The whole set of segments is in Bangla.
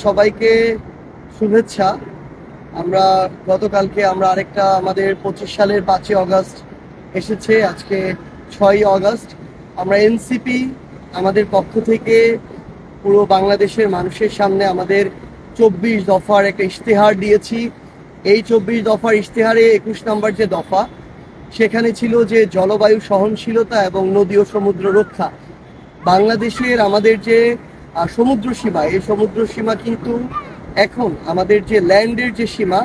সবাইকে শুভেচ্ছা। আমরা গতকালকে আরেকটা আমাদের 25 সালের 5ই অগাস্ট এসেছে, আজকে 6ই অগাস্ট। আমরা এনসিপি আমাদের পক্ষ থেকে পুরো বাংলাদেশের মানুষের সামনে আমাদের 24 দফার একটা ইশতেহার দিয়েছি। এই 24 দফার ইশতেহারে 21 নম্বর যে দফা, সেখানে ছিল যে জলবায়ু সহনশীলতা এবং নদী ও সমুদ্র রক্ষা। বাংলাদেশের আমাদের যে সমুদ্র সীমা, এই সমুদ্র সীমা কিন্তু এখন আমাদের যে ল্যান্ডের যে সীমা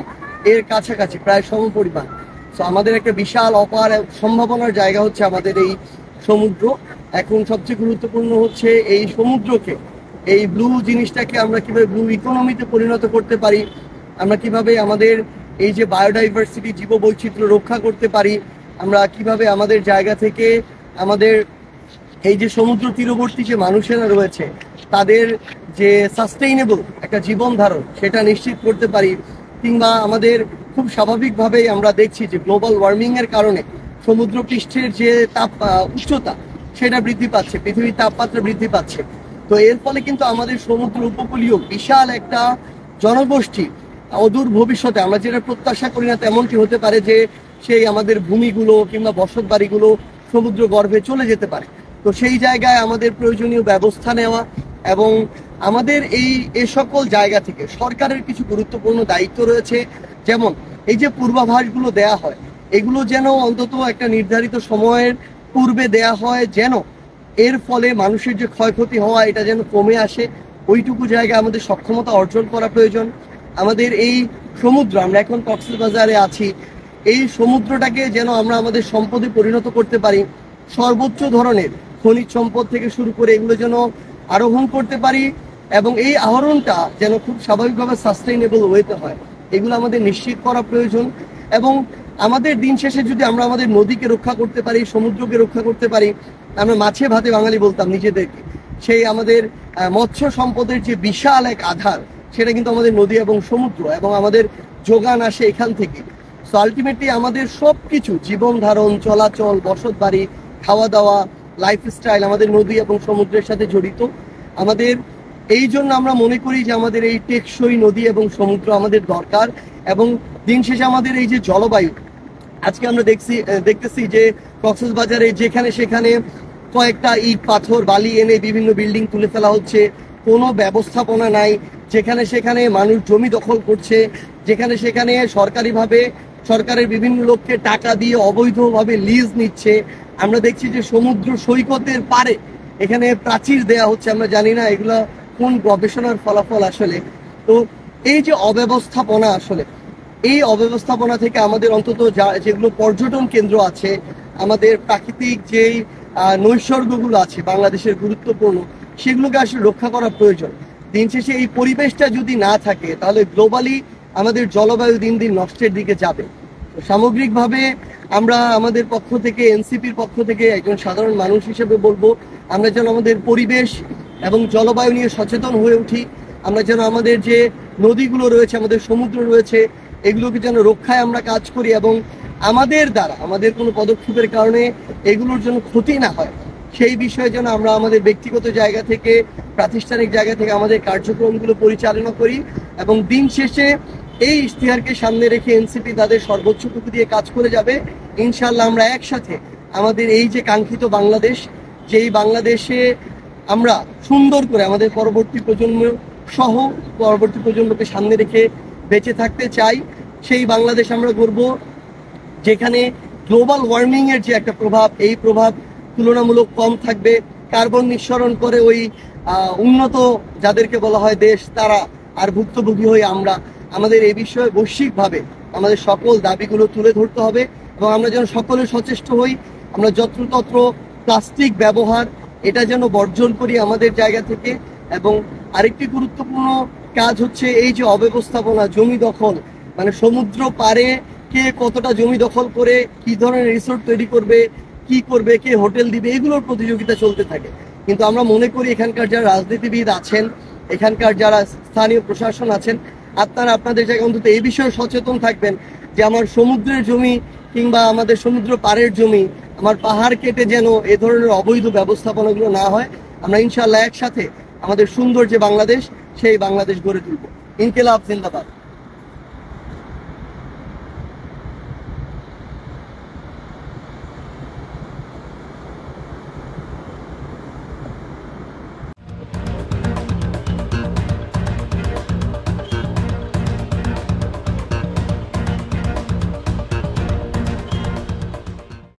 এর কাছাকাছি প্রায় সমপরিমাণ। তো আমাদের একটা বিশাল অপার সম্ভাবনার জায়গা হচ্ছে আমাদের এই সমুদ্র। এখন সবচেয়ে গুরুত্বপূর্ণ হচ্ছে এই সমুদ্রকে, এই ব্লু জিনিসটাকে আমরা কিভাবে ব্লু ইকোনমিতে পরিণত করতে পারি, আমরা কিভাবে আমাদের এই যে বায়োডাইভার্সিটি জীববৈচিত্র্য রক্ষা করতে পারি, আমরা কিভাবে আমাদের জায়গা থেকে আমাদের এই যে সমুদ্র তীরবর্তী যে মানুষেরা রয়েছে তাদের যে সাস্টেইনেবল একটা জীবন ধারণ সেটা নিশ্চিত করতে পারি। কিংবা আমাদের খুব স্বাভাবিকভাবেই আমরা দেখছি যে গ্লোবাল ওয়ার্মিং এর কারণে সমুদ্র পৃষ্ঠের যে উচ্চতা সেটা বৃদ্ধি পাচ্ছে, পৃথিবীর তাপমাত্রা বৃদ্ধি পাচ্ছে। তো এর ফলে কিন্তু আমাদের সমুদ্র উপকূলীয় বিশাল একটা জনগোষ্ঠী অদূর ভবিষ্যতে, আমরা যেটা প্রত্যাশা করি না তেমনটি হতে পারে যে সেই আমাদের ভূমিগুলো কিংবা বসত বাড়িগুলো সমুদ্র গর্ভে চলে যেতে পারে। তো সেই জায়গায় আমাদের প্রয়োজনীয় ব্যবস্থা নেওয়া এবং আমাদের এ সকল জায়গা থেকে সরকারের কিছু গুরুত্বপূর্ণ দায়িত্ব রয়েছে। যেমন এই যে পূর্বাভাসগুলো দেয়া হয়, এগুলো যেন অন্তত একটা নির্ধারিত সময়ের পূর্বে দেয়া হয়, যেন এর ফলে মানুষের যে ক্ষয়ক্ষতি হওয়া এটা যেন কমে আসে। ওইটুকু জায়গায় আমাদের সক্ষমতা অর্জন করা প্রয়োজন। আমাদের এই সমুদ্র, আমরা এখন কক্সবাজারে আছি, এই সমুদ্রটাকে যেন আমরা আমাদের সম্পদে পরিণত করতে পারি। সর্বোচ্চ ধরনের খনিজ সম্পদ থেকে শুরু করে এগুলো যেন আরোহণ করতে পারি এবং এই আহরণটা যেন খুব স্বাভাবিকভাবে সাস্টেইনেবল ওয়েতে হয়, এগুলো আমাদের নিশ্চিত করা প্রয়োজন। এবং আমাদের দিন শেষে যদি আমরা আমাদের নদীকে রক্ষা করতে পারি, সমুদ্রকে রক্ষা করতে পারি, আমরা মাছে ভাতে বাঙালি বলতাম নিজেদেরকে, সেই আমাদের মৎস্য সম্পদের যে বিশাল এক আধার সেটা কিন্তু আমাদের নদী এবং সমুদ্র, এবং আমাদের যোগান আসে এখান থেকে। সো আলটিমেটলি আমাদের সব কিছু জীবন ধারণ, চলাচল, বসত বাড়ি, খাওয়া দাওয়া, লাইফস্টাইল আমাদের নদী এবং সমুদ্রের সাথে জড়িত। আমাদের এই জন্য আমরা মনে করি যে আমাদের এই টেকসই নদী এবং সমুদ্র আমাদের দরকার। এবং দিন শেষে আমাদের এই যে জলবায়ু, আজকে আমরা দেখতেছি যে কক্সবাজারে যেখানে সেখানে কয়েকটা ইট পাথর বালি এনে বিভিন্ন বিল্ডিং তুলে ফেলা হচ্ছে, কোনো ব্যবস্থাপনা নাই। যেখানে সেখানে মানুষ জমি দখল করছে, যেখানে সেখানে সরকারিভাবে সরকারের বিভিন্ন লোককে টাকা দিয়ে অবৈধভাবে লিজ নিচ্ছে। আমরা দেখছি যে সমুদ্র সৈকতের পারে এখানে প্রাচীর দেয়া হচ্ছে, আমরা জানি না এগুলা কোন গবেষণার ফলাফল আসলে। তো এই যে অব্যবস্থাপনা, আসলে এই অব্যবস্থাপনা থেকে আমাদের অন্তত যেগুলো পর্যটন কেন্দ্র আছে, আমাদের প্রাকৃতিক যেই নৈসর্গগুলো আছে বাংলাদেশের গুরুত্বপূর্ণ, সেগুলোকে আসলে রক্ষা করা প্রয়োজন। দিন শেষে এই পরিবেশটা যদি না থাকে তাহলে গ্লোবালি আমাদের জলবায়ু দিন দিন নষ্টের দিকে যাবে। সামগ্রিকভাবে আমরা আমাদের পক্ষ থেকে, এনসিপির পক্ষ থেকে একজন সাধারণ মানুষ হিসেবে বলবো, আমরা যেন আমাদের পরিবেশ এবং জলবায়ু নিয়ে সচেতন হয়ে উঠি। আমরা যেন আমাদের যে নদীগুলো রয়েছে, আমাদের সমুদ্র রয়েছে, এগুলোকে যেন রক্ষায় আমরা কাজ করি এবং আমাদের দ্বারা আমাদের কোনো পদক্ষেপের কারণে এগুলোর জন্য ক্ষতি না হয় সেই বিষয়ে যেন আমরা আমাদের ব্যক্তিগত জায়গা থেকে, প্রাতিষ্ঠানিক জায়গা থেকে আমাদের কার্যক্রমগুলো পরিচালনা করি। এবং দিন শেষে এই ইশতেহারকে সামনে রেখে এনসিপি তাদের সর্বোচ্চটুকু দিয়ে কাজ করে যাবে। ইনশাল্লাহ আমরা একসাথে আমাদের এই যে কাঙ্ক্ষিত বাংলাদেশ, যেই বাংলাদেশে আমরা সুন্দর করে আমাদের পরবর্তী প্রজন্ম সহ পরবর্তী প্রজন্মকে সামনে রেখে বেঁচে থাকতে চাই, সেই বাংলাদেশ আমরা গড়ব যেখানে গ্লোবাল ওয়ার্মিং এর যে একটা প্রভাব, এই প্রভাব তুলনামূলক কম থাকবে। কার্বন নিঃসরণ করে ওই উন্নত যাদেরকে বলা হয় দেশ, তারা আর ভুক্তভোগী হয়ে আমরা। আমাদের এই বিষয়ে বৈশ্বিকভাবে আমাদের সকল দাবিগুলো তুলে ধরতে হবে এবং আমরা যেন সকলে সচেষ্ট হই। আমরা যত্রতত্র প্লাস্টিক ব্যবহার এটা যেন বর্জন করি আমাদের জায়গা থেকে। এবং আরেকটি গুরুত্বপূর্ণ কাজ হচ্ছে এই যে অব্যবস্থাপনা, জমি দখল, মানে সমুদ্র পারে কে কতটা জমি দখল করে কি ধরনের রিসোর্ট তৈরি করবে, কি করবে, কে হোটেল দিবে, এগুলোর প্রতিযোগিতা চলতে থাকে। কিন্তু আমরা মনে করি এখানকার যারা রাজনীতিবিদ আছেন, এখানকার যারা স্থানীয় প্রশাসন আছেন, আপনারা আপনাদের জায়গায় অন্তত এই বিষয়ে সচেতন থাকবেন যে আমার সমুদ্রের জমি কিংবা আমাদের সমুদ্র পাড়ের জমি, আমার পাহাড় কেটে যেন এ ধরনের অবৈধ ব্যবস্থাপনাগুলো না হয়। আমরা ইনশাআল্লাহ একসাথে আমাদের সুন্দর যে বাংলাদেশ, সেই বাংলাদেশ গড়ে তুলব। ইনকিলাব জিন্দাবাদ।